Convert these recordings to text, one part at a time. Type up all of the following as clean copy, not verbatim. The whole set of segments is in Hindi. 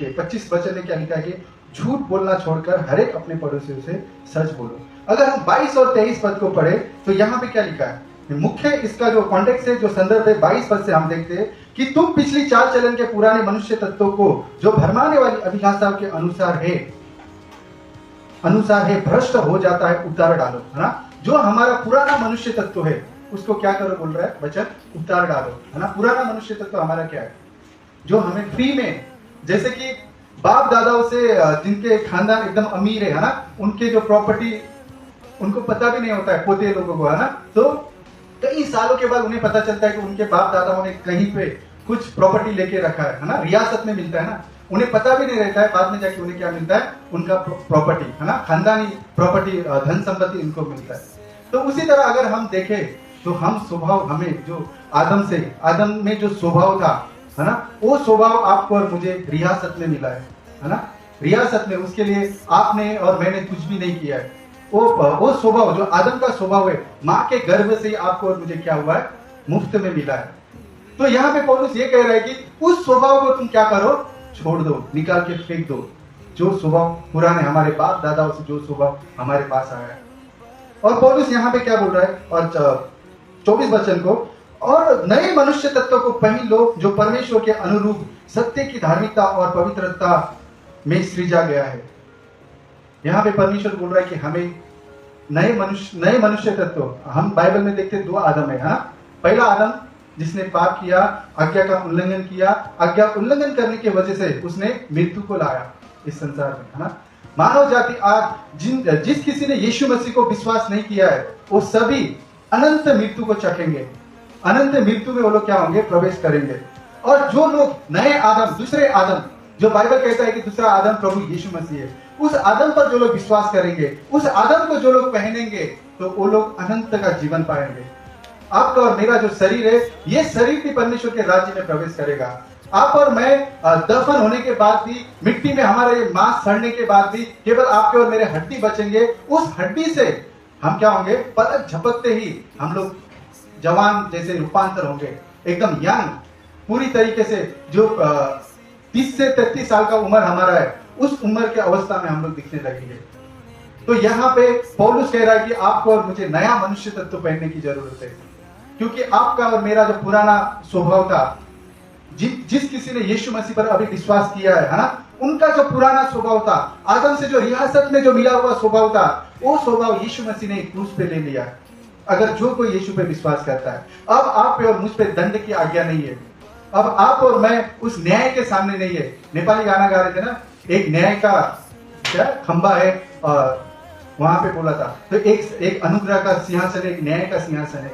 देखिए 25 वचन में क्या लिखा है कि झूठ बोलना छोड़कर हर एक अपने पड़ोसियों से सच बोलो। अगर हम 22 और 23 पद को पढ़े तो यहाँ पे क्या लिखा है, मुख्य इसका जो कॉन्टेक्स्ट है, जो संदर्भ है 22 पद से हम देखते हैं कि तुम पिछली चाल चलन के पुराने मनुष्य तत्वों को जो भरमाने वाली अभिलाषाओं के अनुसार है भ्रष्ट हो जाता है उतार डालो, है ना। जो हमारा पुराना मनुष्य तत्व है उसको क्या करो बोल रहा है वचन, उतार डालो, है ना। पुराना मनुष्य तत्व हमारा क्या है, जो हमें फ्री में, जैसे कि बाप दादाओं से जिनके खानदान एकदम अमीर है ना, उनके जो प्रॉपर्टी उनको पता भी नहीं होता है, पोते लोगों को, है ना। तो कई सालों के बाद उन्हें पता चलता है कि उनके बाप दादाओं ने कहीं पे कुछ प्रॉपर्टी लेके रखा है ना, रियासत में मिलता है ना, उन्हें पता भी नहीं रहता है, बाद में जाके उन्हें क्या मिलता है, उनका प्रॉपर्टी, है ना, खानदानी प्रॉपर्टी, धन संपत्ति उनको मिलता है। तो उसी तरह अगर हम देखें तो हम स्वभाव, हमें जो आदम में जो स्वभाव था, है ना, वो स्वभाव आपको और मुझे रियासत में मिला है ना, रियासत में। उसके लिए आपने और मैंने कुछ भी नहीं किया है। वो स्वभाव जो आदम का स्वभाव है, माँ के गर्भ से ही आपको और मुझे क्या हुआ है, मुफ्त में मिला है। तो यहाँ पे पौलुस ये कह रहा है कि उस स्वभाव को तुम क्या करो, छोड़ दो, निकाल के फेंक दो, जो स्वभाव पुराने हमारे बाप दादाओं से जो स्वभाव हमारे पास आया है। और पौलुस यहाँ पे क्या बोल रहा है, और 24 वचन को, और नए मनुष्य तत्व को पहन लो जो परमेश्वर के अनुरूप सत्य की धार्मिकता और पवित्रता में सृजा गया है। यहाँ पे परमेश्वर बोल रहा है कि हमें नए मनुष्य तत्व, हम बाइबल में देखते 2 आदम है ना। पहला आदम जिसने पाप किया, आज्ञा का उल्लंघन किया, आज्ञा उल्लंघन करने की वजह से उसने मृत्यु को लाया इस संसार में, है ना। मानव जाति आज जिस किसी ने यीशु मसीह को विश्वास नहीं किया है, वो सभी अनंत मृत्यु को चखेंगे, अनंत मृत्यु में वो लोग क्या होंगे, प्रवेश करेंगे। और जो लोग नए आदम, दूसरे आदम, जो बाइबल कहता है कि दूसरा आदम प्रभु यीशु मसीह है, उस आदम पर जो लोग विश्वास करेंगे, उस आदम को जो लोग पहनेंगे, तो वो लोग अनंत का जीवन पाएंगे। आपका और मेरा जो शरीर है, ये शरीर भी परमेश्वर के राज्य में प्रवेश करेगा। आप और मैं दफन होने के बाद भी, मिट्टी में हमारे मांस सड़ने के बाद भी केवल आपके और मेरे हड्डी बचेंगे। उस हड्डी से हम क्या होंगे, पलक झपकते ही हम लोग जवान जैसे रूपांतर होंगे, एकदम यंग, पूरी तरीके से। जो 30 से 33 साल का उम्र हमारा है, उस उम्र के अवस्था में हम लोग दिखने लगेंगे। तो यहाँ पे पौलुस कह रहा है कि आपको और मुझे नया मनुष्य तत्व पहनने की जरूरत है, क्योंकि आपका और मेरा जो पुराना स्वभाव था, जिस किसी ने यीशु मसीह पर अभी विश्वास किया है ना, उनका जो पुराना स्वभाव था, आदम से जो रियासत में जो मिला हुआ स्वभाव था, वो स्वभाव यीशु मसीह ने क्रूस पे ले लिया। अगर जो कोई यीशु पे विश्वास करता है, अब आप पे और मुझ पे दंड की आज्ञा नहीं है। अब आप और मैं उस न्याय के सामने नहीं है। नेपाली गाना गा रहे थे ना, एक न्याय का क्या खंबा है, वहां पे बोला था। तो एक अनुग्रह का सिंहासन, एक न्याय का सिंहासन है,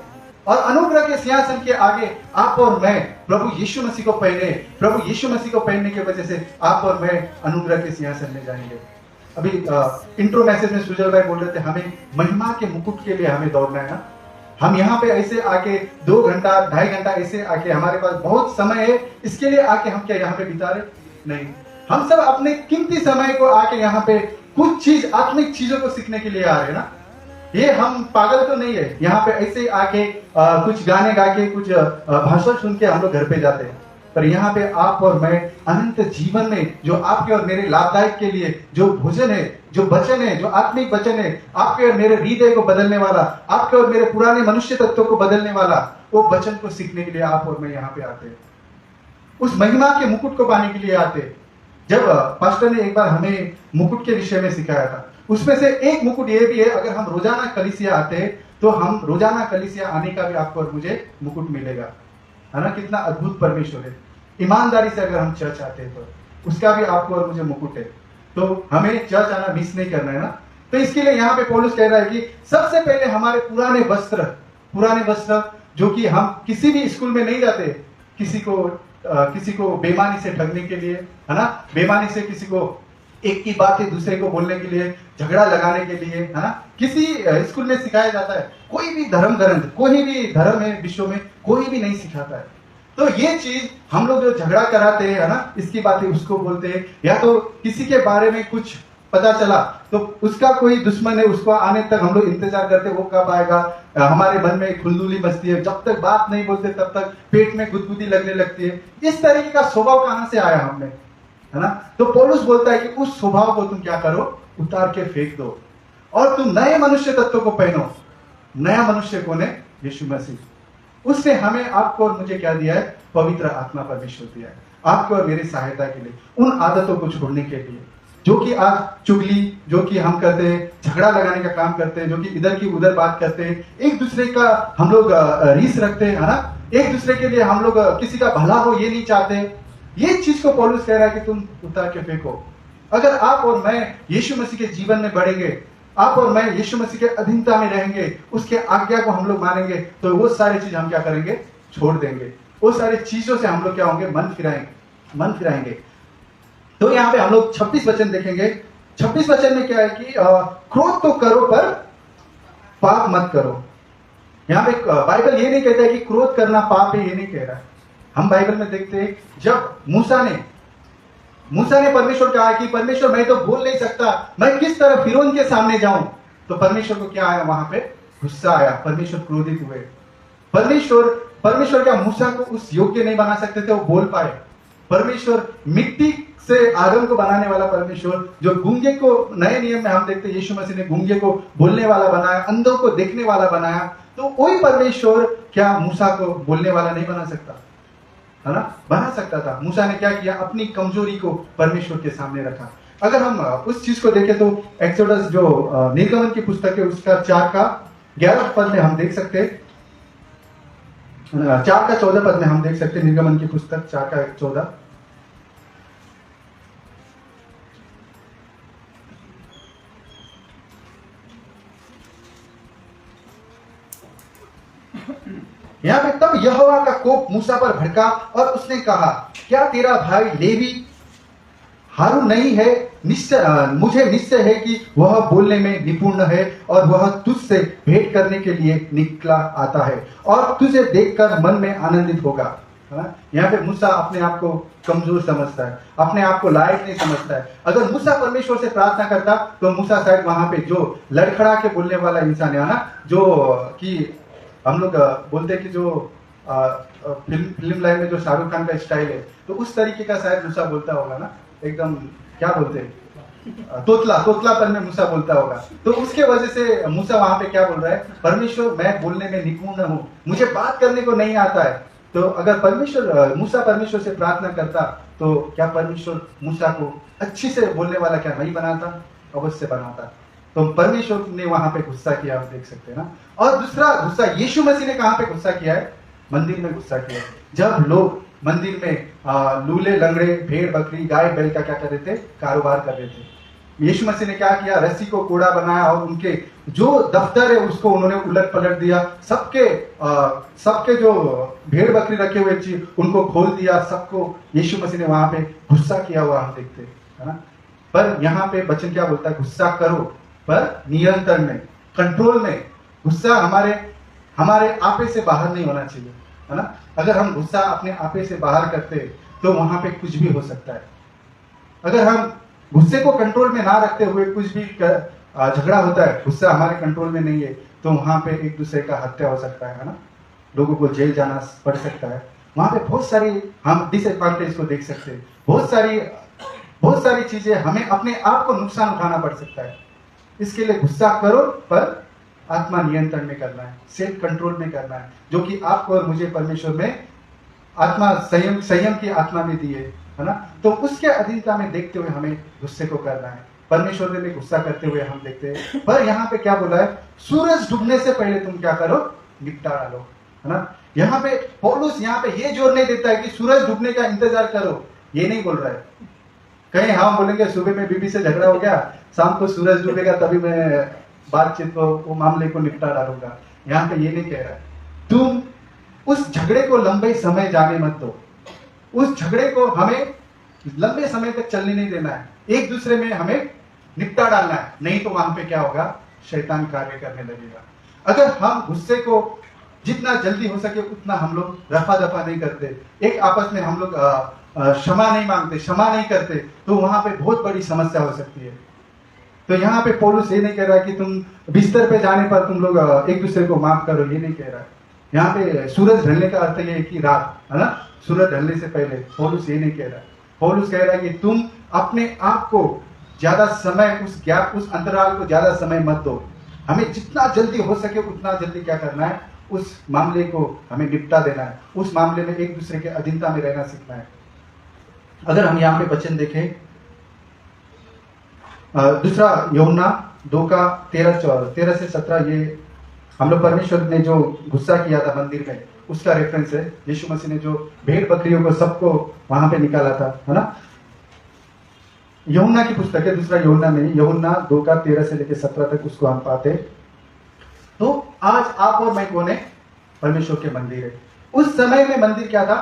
और अनुग्रह के सिंहासन के आगे आप और मैं प्रभु यीशु मसीह को पहने, प्रभु यीशु मसीह को पहनने की वजह से आप और मैं अनुग्रह के सिंहासन में जाएंगे। अभी इंट्रो मैसेज में सुजल भाई बोल रहे थे, हमें महिमा के मुकुट के लिए हमें दौड़ना है ना। हम यहाँ पे ऐसे आके 2 घंटा 2.5 घंटा ऐसे आके, हमारे पास बहुत समय है, इसके लिए आके हम क्या यहाँ पे बिता रहे? नहीं, हम सब अपने कीमती समय को आके यहाँ पे कुछ चीज, आत्मिक चीजों को सीखने के लिए आ रहे हैं ना। ये हम पागल तो नहीं है, यहाँ पे ऐसे आके कुछ गाने गा के, कुछ भाषण सुन के हम लोग घर पे जाते हैं। पर यहाँ पे आप और मैं अनंत जीवन में, जो आपके और मेरे लाभदायक के लिए जो भोजन है, जो वचन है, जो आत्मिक वचन है, आपके और मेरे हृदय को बदलने वाला, आपके और मेरे पुराने मनुष्य तत्वों को बदलने वाला, वो वचन को सीखने के लिए आप और मैं यहाँ पे आते हैं। उस महिमा के मुकुट को पाने के लिए आते हैं। जब पास्टर ने एक बार हमें मुकुट के विषय में सिखाया था, उसमें से एक मुकुट ये भी है, अगर हम रोजाना कलीसिया आते हैं तो हम रोजाना कलीसिया आने का भी आपको और मुझे मुकुट मिलेगा, है ना। कितना अद्भुत परमेश्वर है। ईमानदारी से अगर हम चर्च आते हैं तो उसका भी आपको और मुझे मुकुट है। तो हमें चर्च आना मिस नहीं करना है ना। तो इसके लिए यहाँ पे पौलुस कह रहा है कि सबसे पहले हमारे पुराने वस्त्र जो कि हम किसी भी स्कूल में नहीं जाते, किसी को बेईमानी से ठगने के लिए, है ना, बेईमानी से किसी को एक की बात है दूसरे को बोलने के लिए, झगड़ा लगाने के लिए, है ना, किसी स्कूल में सिखाया जाता है। कोई भी धर्म ग्रंथ, कोई भी धर्म है विश्व में, कोई भी नहीं सिखाता है। तो ये चीज हम लोग जो झगड़ा कराते हैं, है ना, इसकी बातें उसको बोलते हैं, या तो किसी के बारे में कुछ पता चला तो उसका कोई दुश्मन है, उसको आने तक हम लोग इंतजार करते, वो कब आएगा। हमारे मन में खुलदुली मचती है, जब तक बात नहीं बोलते तब तक पेट में गुदगुदी लगने लगती है। इस तरीके का स्वभाव कहाँ से आया हमें? है ना। तो पौलुस बोलता है कि उस स्वभाव को तुम क्या करो, उतार के फेंक दो और तुम नए मनुष्य तत्व को पहनो। नया मनुष्य कौन है? यीशु मसीह। उसने हमें, आपको और मुझे क्या दिया है? पवित्र आत्मा परमेश्वर दिया है, आपको और मेरी सहायता के लिए, उन आदतों को छोड़ने के लिए जो कि आज चुगली, जो कि हम करते हैं, झगड़ा लगाने का काम करते हैं, जो कि इधर की उधर बात करते हैं, एक दूसरे का हम लोग रीस रखते हैं, है ना। एक दूसरे के लिए हम लोग किसी का भला हो ये नहीं चाहते। ये चीज को पौलुस कह रहा है कि तुम उतार के फेंको। अगर आप और मैं यीशु मसीह के जीवन में बढ़ेंगे, आप और मैं यीशु मसीह के अधीनता में रहेंगे, उसके आज्ञा को हम लोग मानेंगे, तो वो सारी चीज हम क्या करेंगे? छोड़ देंगे। वो सारी चीजों से हम लोग क्या होंगे? मन फिराएंगे। तो यहाँ पे हम लोग 26 वचन देखेंगे। 26 वचन में क्या है कि क्रोध तो करो पर पाप मत करो। यहाँ पे बाइबल ये नहीं कहता है कि क्रोध करना पाप है, ये नहीं कह रहा है। हम बाइबल में देखते हैं जब मूसा ने परमेश्वर कहा कि परमेश्वर मैं तो बोल नहीं सकता, मैं किस तरह फिरौन के सामने जाऊं, तो परमेश्वर को क्या आया? वहां पे गुस्सा आया, परमेश्वर क्रोधित हुए। परमेश्वर क्या मूसा को उस योग्य नहीं बना सकते थे वो बोल पाए? परमेश्वर मिट्टी से आदम को बनाने वाला परमेश्वर, जो गूंगे को, नए नियम में हम देखते हैं यीशु मसीह ने गूंगे को बोलने वाला बनाया, अंधों को देखने वाला बनाया, तो वही परमेश्वर क्या मूसा को बोलने वाला नहीं बना सकता? है ना, बना सकता था। मूसा ने क्या किया? अपनी कमजोरी को परमेश्वर के सामने रखा। अगर हम उस चीज को देखें तो एक्सोडस जो निर्गमन की पुस्तक है उसका 4:11 पद में हम देख सकते हैं, 4:14 पद में हम देख सकते हैं, निर्गमन की पुस्तक 4:14। यहाँ पे तब यहोवा का कोप मूसा पर भड़का और उसने कहा, क्या तेरा भाई लेवी हारून नहीं है? मुझे निश्चय है कि वह बोलने में निपुण है और वह तुझसे भेंट करने के लिए निकला आता है और तुझे देखकर मन में आनंदित होगा। यहाँ पे मूसा अपने आप को कमजोर समझता है, अपने आप को लायक नहीं समझता है। अगर मूसा परमेश्वर से प्रार्थना करता तो मूसा शायद वहां पे जो लड़खड़ा के बोलने वाला इंसान है ना, जो कि हम लोग बोलते हैं कि जो फिल्म लाइन में जो शाहरुख खान का स्टाइल है, तो उस तरीके का शायद मूसा बोलता होगा ना, एकदम क्या बोलते हैं, तोतलापन में मूसा बोलता होगा। तो उसके वजह से मूसा वहां पे क्या बोल रहा है? परमेश्वर मैं बोलने में निपुण हूं, मुझे बात करने को नहीं आता है। तो अगर मूसा परमेश्वर से प्रार्थना करता तो क्या परमेश्वर मूसा को अच्छी से बोलने वाला क्या नहीं बनाता? अवश्य बनाता। तो परमेश्वर ने वहां पे गुस्सा किया, आप देख सकते हैं ना। और दूसरा गुस्सा यीशु मसीह ने कहां पे गुस्सा किया है? मंदिर में गुस्सा किया। जब लोग मंदिर में लूले लंगड़े, भेड़ बकरी, गाय बैल का क्या कर रहे थे? कारोबार कर रहे थे। यीशु मसीह ने क्या किया? रस्सी को कोड़ा बनाया और उनके जो दफ्तर है उसको उन्होंने उलट पलट दिया। सबके जो भेड़ बकरी रखे हुए चीज उनको खोल दिया। सबको यीशु मसीह ने वहां पे गुस्सा किया हुआ हम देखते हैं ना। पर यहाँ पे वचन क्या बोलता है? गुस्सा करो पर नियंत्रण में, कंट्रोल में। गुस्सा हमारे आपे से बाहर नहीं होना चाहिए, है ना। अगर हम गुस्सा अपने आपे से बाहर करते तो वहां पे कुछ भी हो सकता है। अगर हम गुस्से को कंट्रोल में ना रखते हुए कुछ भी झगड़ा होता है, गुस्सा हमारे कंट्रोल में नहीं है, तो वहां पे एक दूसरे का हत्या हो सकता है ना, लोगों को जेल जाना पड़ सकता है। वहां पे बहुत सारी हम डिसएडवांटेज को देख सकते हैं। बहुत सारी चीजें हमें अपने आप को नुकसान उठाना पड़ सकता है। इसके लिए गुस्सा करो पर आत्मा नियंत्रण में करना है, सेल्फ कंट्रोल में करना है, जो कि आपको और मुझे परमेश्वर में आत्मा संयम की आत्मा में दी है ना। तो उसके अधीनता में देखते हुए हमें गुस्से को करना है। परमेश्वर ने गुस्सा करते हुए हम देखते हैं। पर यहाँ पे क्या बोला है? सूरज डूबने से पहले तुम क्या करो? निपटा डालो, है ना। यहाँ पे पौलुस यहाँ पे ये जोर नहीं देता है कि सूरज डूबने का इंतजार करो, ये नहीं बोल रहा है। कहीं हम बोलेंगे सुबह में बीबी से झगड़ा हो गया, शाम को सूरज डूबेगा तभी मैं बातचीत को, वो मामले को निपटा डालूंगा। यहाँ पे ये नहीं कह रहा है। तुम उस झगड़े को लंबे समय जाने मत दो। उस झगड़े को हमें लंबे समय तक चलने नहीं देना है। एक दूसरे में हमें निपटा डालना है, नहीं तो वहां पे क्या होगा? शैतान कार्य करने लगेगा। अगर हम गुस्से को जितना जल्दी हो सके उतना हम लोग रफा दफा नहीं करते, एक आपस में हम लोग क्षमा नहीं मांगते, क्षमा नहीं करते, तो वहां पे बहुत बड़ी समस्या हो सकती है। तो यहाँ पे पौलुस ये नहीं कह रहा कि तुम बिस्तर पे जाने पर तुम लोग एक दूसरे को माफ करो, ये नहीं कह रहा है। यहाँ पे सूरज ढलने का अर्थ ये है कि रात, है ना, सूरज ढलने से पहले, पौलुस ये नहीं कह रहा है। पौलुस कह रहा है कि तुम अपने आप को ज्यादा समय, उस गैप, उस अंतराल को ज्यादा समय मत दो। हमें जितना जल्दी हो सके उतना जल्दी क्या करना है, उस मामले को हमें निपटा देना है, उस मामले में एक दूसरे के अधीनता में रहना सीखना है। अगर हम यहाँ पे वचन देखें, दूसरा यूहन्ना 2 का 13 से 17, ये हम लोग परमेश्वर ने जो गुस्सा किया था मंदिर में उसका रेफरेंस है। यीशु मसीह ने जो भेड़ बकरियों को सबको वहां पे निकाला था, है ना। यूहन्ना की पुस्तक है, दूसरा यूहन्ना नहीं, यूहन्ना 2 का 13 से लेकर 17 तक उसको हम पाते। तो आज आप और मैं कौन है? परमेश्वर के मंदिर है। उस समय में मंदिर क्या था?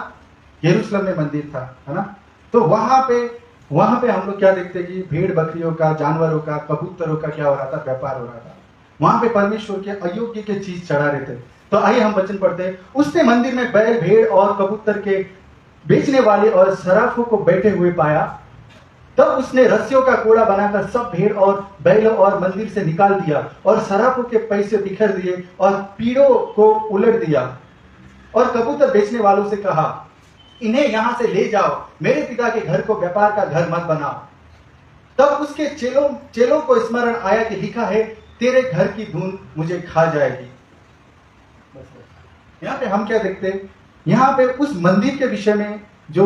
यरूशलेम में मंदिर था, है ना। तो वहां पे हम लोग क्या देखते हैं कि भेड़ बकरियों का, जानवरों का, कबूतरों का क्या हो रहा था? व्यापार हो रहा था। वहां पे परमेश्वर के अयोग्य के चीज चढ़ा रहे थे। तो आइए हम वचन पढ़ते हैं। उसने मंदिर में बैल, भेड़ और कबूतर के बेचने वाले और सराफों को बैठे हुए पाया। तब उसने रस्सियों का कोड़ा बनाकर सब भेड़ और बैलों और मंदिर से निकाल दिया और सराफों के पैसे बिखर दिए और पीड़ों को उलट दिया और कबूतर बेचने वालों से कहा, इन्हें यहां से ले जाओ, मेरे पिता के घर को व्यापार का घर मत बनाओ। तब उसके चेलों को स्मरण आया कि लिखा है, तेरे घर की धूल मुझे खा जाएगी। यहाँ पे हम क्या देखते हैं? यहाँ पे उस मंदिर के विषय में जो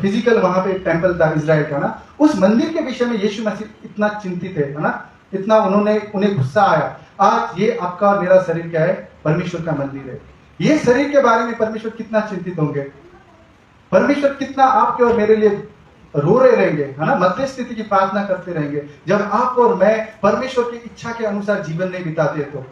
फिजिकल वहां पे टेंपल था इजराइल का ना, उस मंदिर के विषय में यीशु मसीह इतना चिंतित है ना, इतना उन्हें गुस्सा आया। आज ये आपका और मेरा शरीर क्या है? परमेश्वर का मंदिर है। ये शरीर के बारे में परमेश्वर कितना चिंतित होंगे, परमेश्वर कितना आपके और मेरे लिए रो रहे रहेंगे, है ना, मध्य स्थिति की प्रार्थना करते रहेंगे जब आप और मैं परमेश्वर की इच्छा के अनुसार जीवन नहीं बिताते। तो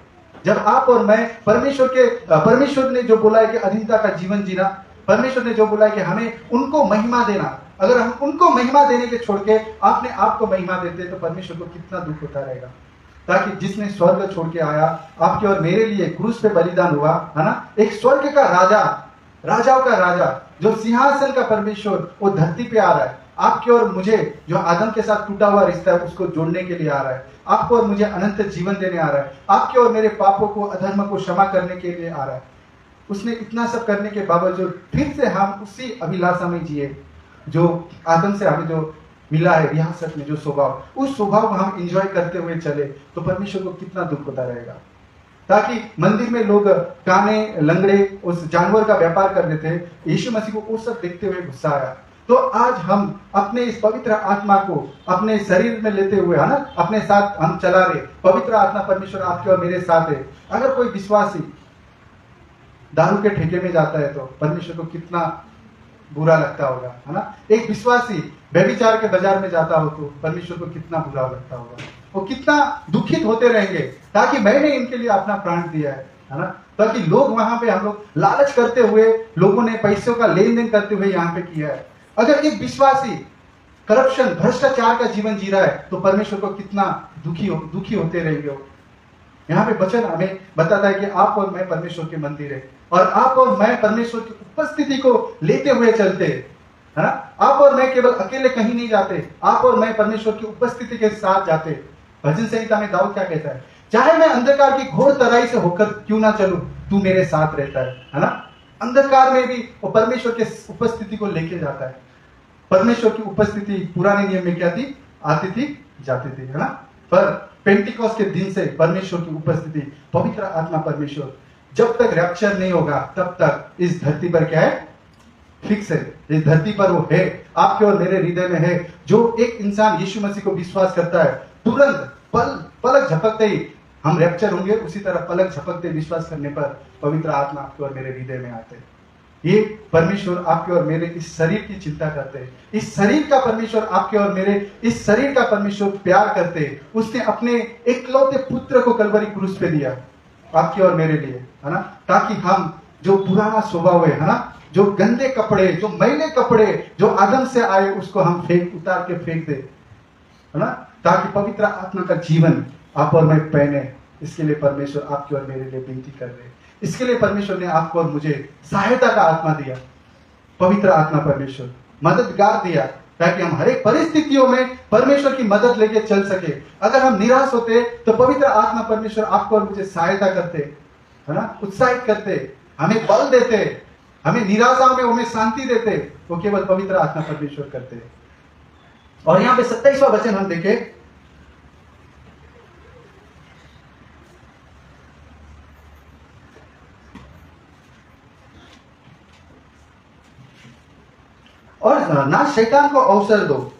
जब आप और मैं परमेश्वर ने जो बोला है कि अधीनता का जीवन जीना, परमेश्वर ने जो बोला है कि हमें उनको महिमा देना, अगर हम उनको महिमा देने के छोड़ के आपने आप को महिमा देते तो परमेश्वर को कितना दुख होता रहेगा। ताकि जिसने स्वर्ग छोड़ के आया, आपके और मेरे लिए क्रूस पे बलिदान हुआ, है ना, एक स्वर्ग का राजा, राजाओं का राजा, जो सिंहासन का परमेश्वर वो धरती पे आ रहा है। आपके और मुझे जो आदम के साथ टूटा हुआ रिश्ता है उसको जोड़ने के लिए आ रहा है। आपको और मुझे अनंत जीवन देने आ रहा है। आपके और मेरे पापों को, अधर्म को क्षमा करने के लिए आ रहा है। उसने इतना सब करने के बावजूद फिर से हम उसी अभिलाषा में जिए जो आदम से हमें जो मिला है विरासत में, जो स्वभाव, उस स्वभाव को हम एंजॉय करते हुए चले तो परमेश्वर को कितना दुख होता रहेगा। ताकि मंदिर में लोग काने, लंगड़े, उस जानवर का व्यापार कर रहे थे, यीशु मसीह को वो सब देखते हुए गुस्सा आया। तो आज हम अपने इस पवित्र आत्मा को अपने शरीर में लेते हुए, है ना, अपने साथ हम चला रहे। पवित्र आत्मा परमेश्वर आपके और मेरे साथ है। अगर कोई विश्वासी दारू के ठेके में जाता है तो परमेश्वर को कितना बुरा लगता होगा, है ना। एक विश्वासी व्यभिचार के बाजार में जाता हो तो परमेश्वर को कितना बुरा लगता होगा। वो कितना दुखित होते रहेंगे, ताकि मैंने इनके लिए अपना प्राण दिया है ना। ताकि लोग वहां पे, हम लोग लालच करते हुए, लोगों ने पैसों का लेन देन करते हुए यहाँ पे किया है। अगर एक विश्वासी करप्शन, भ्रष्टाचार का जीवन जी रहा है तो परमेश्वर को कितना दुखी होते रहेंगे। यहाँ पे वचन हमें बताता है कि आप और मैं परमेश्वर के मंदिर है और आप और मैं परमेश्वर की उपस्थिति को लेते हुए चलते, है ना। आप और मैं केवल अकेले कहीं नहीं जाते, आप और मैं परमेश्वर की उपस्थिति के साथ जाते। भजन संहिता में दाऊद क्या कहता है? चाहे मैं अंधकार की घोर तराई से होकर क्यों ना चलूं, तू मेरे साथ रहता है ना। अंधकार में भी वो परमेश्वर के उपस्थिति को लेके जाता है। परमेश्वर की उपस्थिति पुराने नियम में क्या थी? आती थी, जाती थी, है ना। पर पेंटिकॉस्ट के दिन से परमेश्वर की उपस्थिति, पवित्र आत्मा परमेश्वर, जब तक रैप्चर नहीं होगा तब तक इस धरती पर क्या है? फिक्स है। इस धरती पर वो है, आपके और मेरे हृदय में है। जो एक इंसान यीशु मसीह को विश्वास करता है, तुरंत पलक झपकते ही हम रैप्चर होंगे। उसी तरह पलक झपकते विश्वास करने पर पवित्र आत्मा आपके और मेरे हृदय में आते हैं। ये परमेश्वर आपके और मेरे इस शरीर की चिंता करते हैं। इस शरीर का परमेश्वर आपके और मेरे इस शरीर का परमेश्वर प्यार करते हैं। उसने अपने इकलौते पुत्र को कलवरी क्रूस पे दिया आपके और मेरे लिए, है ना। ताकि हम जो पुराना स्वभाव है ना, जो गंदे कपड़े, जो मैले कपड़े जो आदम से आए, उसको हम उतार के फेंक दे, है ना। ताकि पवित्र आत्मा का जीवन आप और मैं पहने। इसके लिए परमेश्वर आपके और मेरे लिए विनती कर रहे हैं। इसके लिए परमेश्वर ने आपको और मुझे सहायता का आत्मा दिया, पवित्र आत्मा परमेश्वर मददगार दिया, ताकि हम हर एक परिस्थितियों में परमेश्वर की मदद लेके चल सके। अगर हम निराश होते तो पवित्र आत्मा परमेश्वर आपको और मुझे सहायता करते, है ना, उत्साहित करते, हमें बल देते, हमें निराशा में हमें शांति देते, वो केवल पवित्र आत्मा परमेश्वर करते हैं। और यहाँ पे 27वां वचन हम देखें, और ना शैतान को अवसर दो।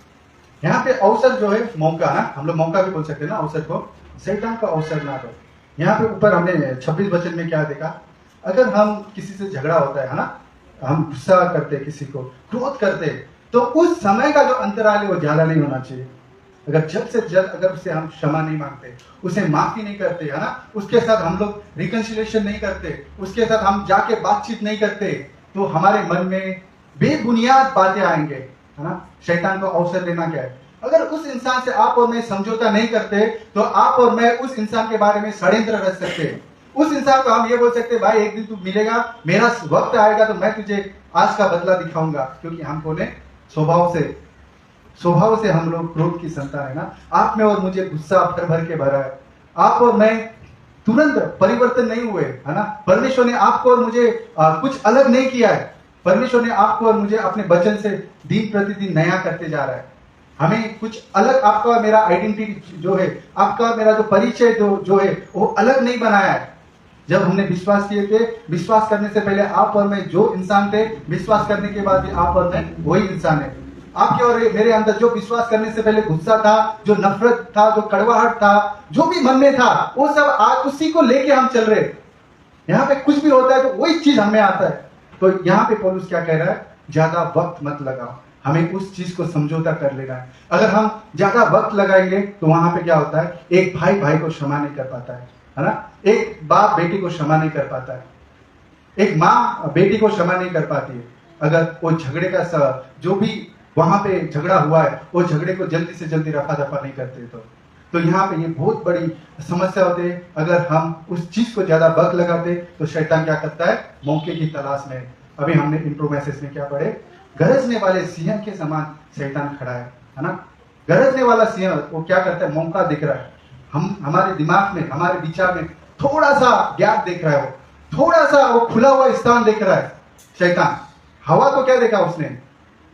यहाँ पे अवसर जो है मौका, ना हम लोग मौका भी बोल सकते हैं ना अवसर को, शैतान को अवसर ना दो। यहाँ पे ऊपर हमने 26 वचन में क्या देखा, अगर हम किसी से झगड़ा होता है ना, हम गुस्सा करते किसी को, क्रोध करते, तो उस समय का जो अंतराल है वो ज्यादा नहीं होना चाहिए। अगर जल्द से जल्द अगर उसे हम क्षमा नहीं मांगते, उसे माफी नहीं करते, है ना, उसके साथ हम लोग रिकंसिलिएशन नहीं करते, उसके साथ हम जाके बातचीत नहीं करते, तो हमारे मन में बेबुनियाद बातें आएंगे, है ना। शैतान को अवसर देना क्या है, अगर उस इंसान से आप और मैं समझौता नहीं करते तो आप और मैं उस इंसान के बारे में षड्यंत्र रच सकते हैं। उस इंसान को हम ये बोल सकते हैं, भाई एक दिन तू मिलेगा, मेरा वक्त आएगा तो मैं तुझे आज का बदला दिखाऊंगा, क्योंकि हमको ने स्वभाव से हम लोग क्रोध की संतान है ना। आप में और मुझे गुस्सा भर भर के भरा है, आप और मैं तुरंत परिवर्तन नहीं हुए, है ना। परमेश्वर ने आपको और मुझे कुछ अलग नहीं किया है। परमेश्वर ने आपको और मुझे अपने वचन से दिन प्रतिदिन नया करते जा रहा है। हमें कुछ अलग, आपका और मेरा आइडेंटिटी जो है, आपका और मेरा जो परिचय जो है वो अलग नहीं बनाया है। जब हमने विश्वास किए थे, विश्वास करने से पहले आप और मैं जो इंसान थे, विश्वास करने के बाद भी आप और मैं वही इंसान है। आपके और मेरे अंदर जो विश्वास करने से पहले गुस्सा था, जो नफरत था, जो कड़वाहट था, जो भी मन में था, वो सब आज उसी को लेके हम चल रहे। यहाँ पे कुछ भी होता है तो वही चीज हमें आता है। तो यहाँ पे पौलुस क्या कह रहा है, ज्यादा वक्त मत लगाओ, हमें उस चीज को समझौता कर लेना है। अगर हम ज्यादा वक्त लगाएंगे तो वहां पे क्या होता है, एक भाई भाई को क्षमा नहीं कर पाता है ना। एक बाप बेटी को क्षमा नहीं कर पाता है, एक माँ बेटी को क्षमा नहीं कर पाती है। अगर वो झगड़े का जो भी वहां पे झगड़ा हुआ है, वो झगड़े को जल्दी से जल्दी रफा दफा नहीं करते, तो यहाँ पे ये बहुत बड़ी समस्या होती है। अगर हम उस चीज को ज्यादा वक्त लगाते तो शैतान क्या करता है, मौके की तलाश में। अभी हमने इंट्रो मैसेज में क्या पढ़े, गरजने वाले सिंह के समान शैतान खड़ा है ना। गरजने वाला सिंह वो क्या करता है, मौका दिख रहा है, हम हमारे दिमाग में, हमारे विचार में थोड़ा सा गैप देख रहा है, वो थोड़ा सा वो खुला हुआ स्थान देख रहा है शैतान। हवा को क्या देखा उसने,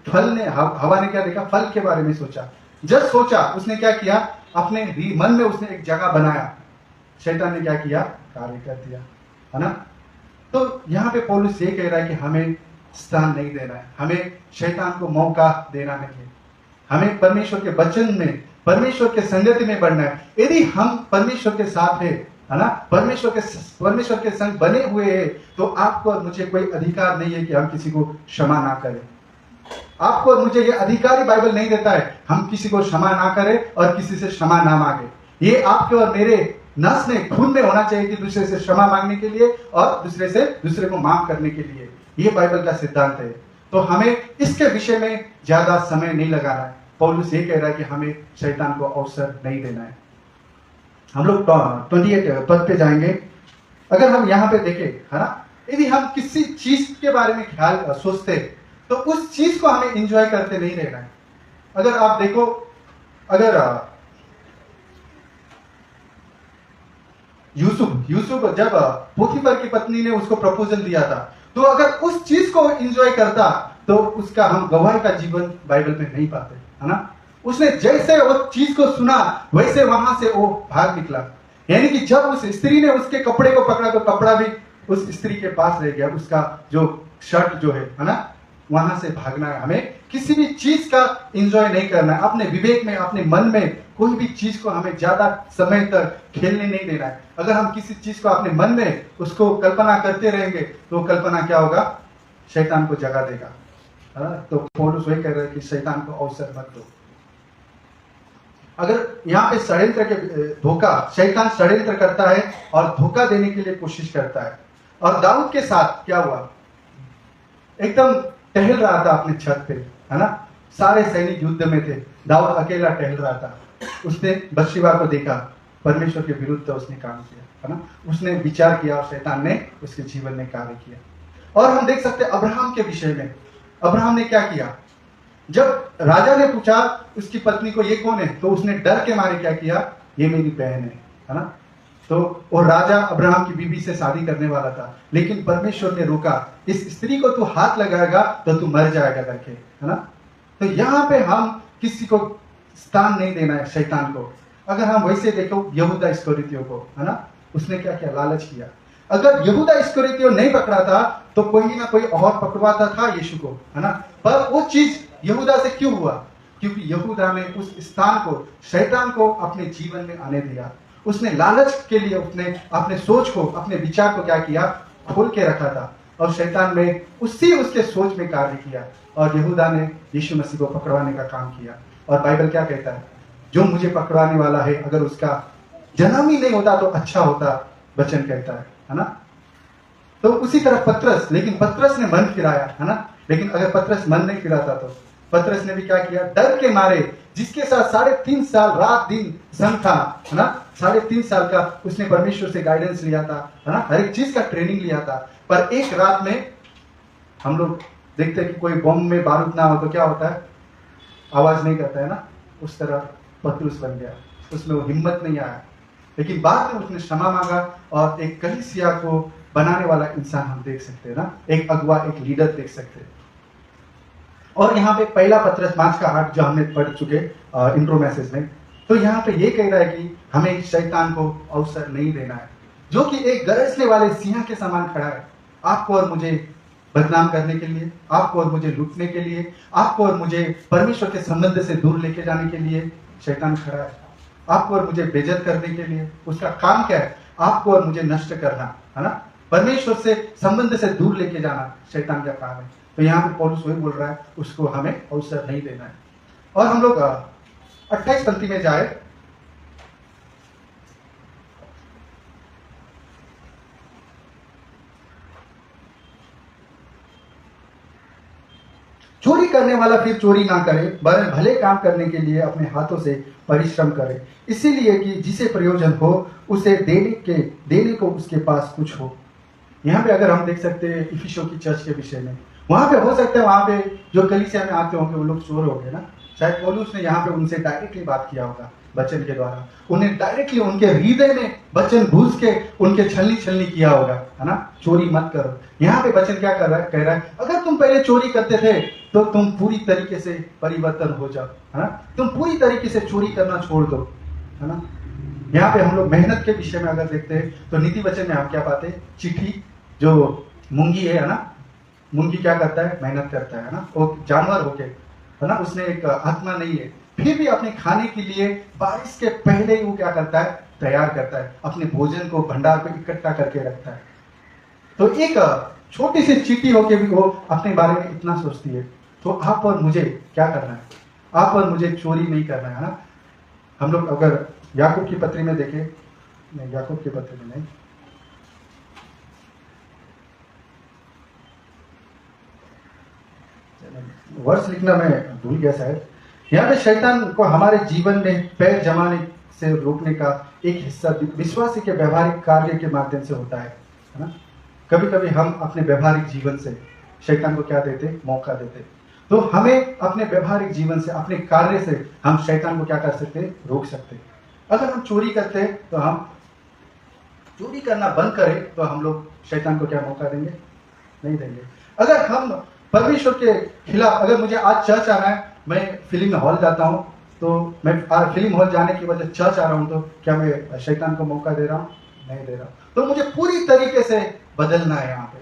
हवा ने क्या देखा, फल के बारे में सोचा। जब सोचा उसने क्या किया, अपने मन में उसने एक जगह बनाया। शैतान ने क्या किया, कार्य कर दिया, है ना। तो यहाँ पे पौलुस ये कह रहा है कि हमें स्थान नहीं देना है, हमें शैतान को मौका देना नहीं है। हमें परमेश्वर के वचन में, परमेश्वर के संगति में बढ़ना है। यदि हम परमेश्वर के साथ है ना, परमेश्वर के संग बने हुए हैं, तो आपको और मुझे कोई अधिकार नहीं है कि हम किसी को क्षमा ना करें। आपको और मुझे ये अधिकारी बाइबल नहीं देता है हम किसी को क्षमा ना करें और किसी से क्षमा ना मांगे। ये आपके और मेरे नस में, खून में होना चाहिए कि दूसरे से क्षमा मांगने के लिए और दूसरे को माफ करने के लिए। ये बाइबल का सिद्धांत है। तो हमें इसके विषय में ज्यादा समय नहीं लगाना है। पौलुस ये कह रहा है कि हमें शैतान को अवसर नहीं देना है। हम लोग 28 पद पे जाएंगे। अगर हम यहाँ पे देखें, है ना, यदि हम किसी चीज के बारे में ख्याल सोचते तो उस चीज को हमें एंजॉय करते नहीं रहना है। अगर आप देखो, अगर यूसुफ जब पोतीफर की पत्नी ने उसको प्रपोजल दिया था, तो अगर उस चीज को एंजॉय करता तो उसका हम गवाही का जीवन बाइबल में नहीं पाते, है ना। उसने जैसे वो चीज को सुना वैसे वहां से वो भाग निकला। यानी कि जब उस स्त्री ने उसके कपड़े को पकड़ा तो कपड़ा भी उस स्त्री के पास रह गया, उसका जो शर्ट जो है ना, वहां से भागना है। हमें किसी भी चीज का एंजॉय नहीं करना है। अपने विवेक में, अपने मन में कोई भी चीज को हमें ज्यादा समय तक खेलने नहीं देना है। अगर हम किसी चीज को अपने मन में उसको कल्पना करते रहेंगे तो कल्पना क्या होगा, शैतान को जगा देगा, है ना। तो पौलुस वही कह रहे हैं कि शैतान को अवसर मत दो। अगर यहाँ पे षड्यंत्र के धोखा, शैतान षड्यंत्र करता है और धोखा देने के लिए कोशिश करता है। और दाऊद के साथ क्या हुआ, एकदम टहल रहा था अपने छत पे, है ना, सारे सैनिक युद्ध में थे, दाऊद अकेला टहल रहा था। उसने बत्शेबा को देखा, परमेश्वर के विरुद्ध उसने काम किया, है ना। उसने विचार किया और शैतान ने उसके जीवन में कार्य किया। और हम देख सकते हैं अब्राहम के विषय में, अब्राहम ने क्या किया, जब राजा ने पूछा उसकी पत्नी को ये कौन है, तो उसने डर के मारे क्या किया, ये मेरी बहन है ना। तो वो राजा अब्राहम की बीवी से शादी करने वाला था, लेकिन परमेश्वर ने रोका, इस स्त्री को तू हाथ लगाएगा तो तू मर जाएगा करके, है ना। तो यहाँ पे हम किसी को स्थान नहीं देना है शैतान को। अगर हम वैसे देखो यहूदा इस्करियोती को, है ना, उसने क्या किया, लालच किया। अगर यहूदा इस्करियोती नहीं पकड़ा था तो कोई ना कोई और पकड़वाता था यीशु को, है ना। पर वो चीज यहूदा से क्यों हुआ? क्योंकि यहूदा ने उस स्थान को, शैतान को अपने जीवन में आने दिया। उसने लालच के लिए उसने अपने सोच को, अपने विचार को क्या किया, खोल के रखा था, और शैतान में उसके सोच में कार्य किया, और यहूदा ने यीशु मसीह को पकड़वाने का काम किया। और बाइबल क्या कहता है, जो मुझे पकड़वाने वाला है अगर उसका जन्म ही नहीं होता तो अच्छा होता, वचन कहता है ना। तो उसी तरह पतरस, लेकिन पतरस ने मन फिराया, है ना। लेकिन अगर पतरस मन नहीं फिराता तो पतरस ने भी क्या किया, डर के मारे, जिसके साथ 3.5 साल रात दिन संग था, है ना, 3.5 साल का उसने परमेश्वर से गाइडेंस लिया था, है ना, हर एक चीज का ट्रेनिंग लिया था। पर एक रात में हम लोग देखते हैं कि कोई बम में बारूद ना हो तो क्या होता है, आवाज नहीं करता है ना। उस तरह पतरस बन गया, उसमें वो हिम्मत नहीं आया। लेकिन बाद में उसने क्षमा मांगा, और एक कलीसिया को बनाने वाला इंसान हम देख सकते हैं ना, एक अगुआ, एक लीडर देख सकते हैं। और यहाँ पे पहला पतरस 5:8 जो हमने पढ़ चुके इंट्रो मैसेज में, तो यहाँ पे ये कह रहा है कि हमें शैतान को अवसर नहीं देना है, जो कि एक गरजने वाले सिंह के समान खड़ा है, आपको और मुझे बदनाम करने के लिए, आपको और मुझे लूटने के लिए, आपको और मुझे परमेश्वर के संबंध से दूर लेके जाने के लिए शैतान खड़ा है। आपको और मुझे बेइज्जत करने के लिए उसका काम क्या है, आपको और मुझे नष्ट करना, है ना, परमेश्वर से संबंध से दूर लेके जाना शैतान का काम है। तो यहाँ पे पौलुस वही बोल रहा है, उसको हमें अवसर नहीं देना है। और हम लोग 28 पंक्ति में जाए, चोरी करने वाला फिर चोरी ना करे, वरन भले काम करने के लिए अपने हाथों से परिश्रम करे, इसीलिए कि जिसे प्रयोजन हो उसे देने को उसके पास कुछ हो। यहाँ पे अगर हम देख सकते हैं इफिसियों की चर्च के विषय में, वहां पे हो सकता है वहां पे जो कलीसिया में आते होंगे वो लोग चोर होंगे ना। शायद पौलुस ने यहाँ पे उनसे डायरेक्टली बात किया होगा वचन के द्वारा, उन्हें डायरेक्टली उनके हृदय में वचन घुस के उनके छलनी किया होगा, है ना, चोरी मत करो। यहाँ पे वचन क्या कर रहा है, कह रहा है अगर तुम पहले चोरी करते थे तो तुम पूरी तरीके से परिवर्तन हो जाओ, है ना, तुम पूरी तरीके से चोरी करना छोड़ दो, है ना। यहाँ पे हम लोग मेहनत के विषय में अगर देखते हैं तो नीति वचन में हम क्या पाते हैं, चिट्ठी जो मुंगी है ना, मुंगी क्या करता है, मेहनत करता है ना, वो जानवर होके, है ना, उसने एक आत्मा नहीं है, फिर भी अपने खाने के लिए बारिश के पहले ही वो क्या करता है, तैयार करता है, अपने भोजन को, भंडार को इकट्ठा करके रखता है। तो एक छोटी सी चींटी होके भी वो अपने बारे में इतना सोचती है। तो आप और मुझे क्या करना है, आप और मुझे चोरी नहीं करना है ना। हम लोग अगर याकूब की पत्री में देखें, नहीं याकूब की पत्री में नहीं, वर्ष लिखना मैं भूल गया शायद। यहाँ पे शैतान को हमारे जीवन में पैर जमाने से रोकने का एक हिस्सा विश्वासी के व्यवहारिक कार्य के माध्यम से होता है ना। कभी कभी हम अपने व्यवहारिक जीवन से शैतान को क्या देते, मौका देते। तो हमें अपने व्यवहारिक जीवन से, अपने कार्य से हम शैतान को क्या कर सकते, रोक सकते। अगर हम चोरी करते हैं तो हम चोरी करना बंद करें तो हम लोग शैतान को क्या मौका देंगे, नहीं देंगे। अगर हम परमेश्वर के खिलाफ, अगर मुझे आज चर्च आना है, मैं फिल्म हॉल जाता हूँ, तो मैं फिल्म हॉल जाने की वजह चर्च आ रहा हूँ, तो क्या मैं शैतान को मौका दे रहा हूँ, नहीं दे रहा। तो मुझे पूरी तरीके से बदलना है। यहाँ पे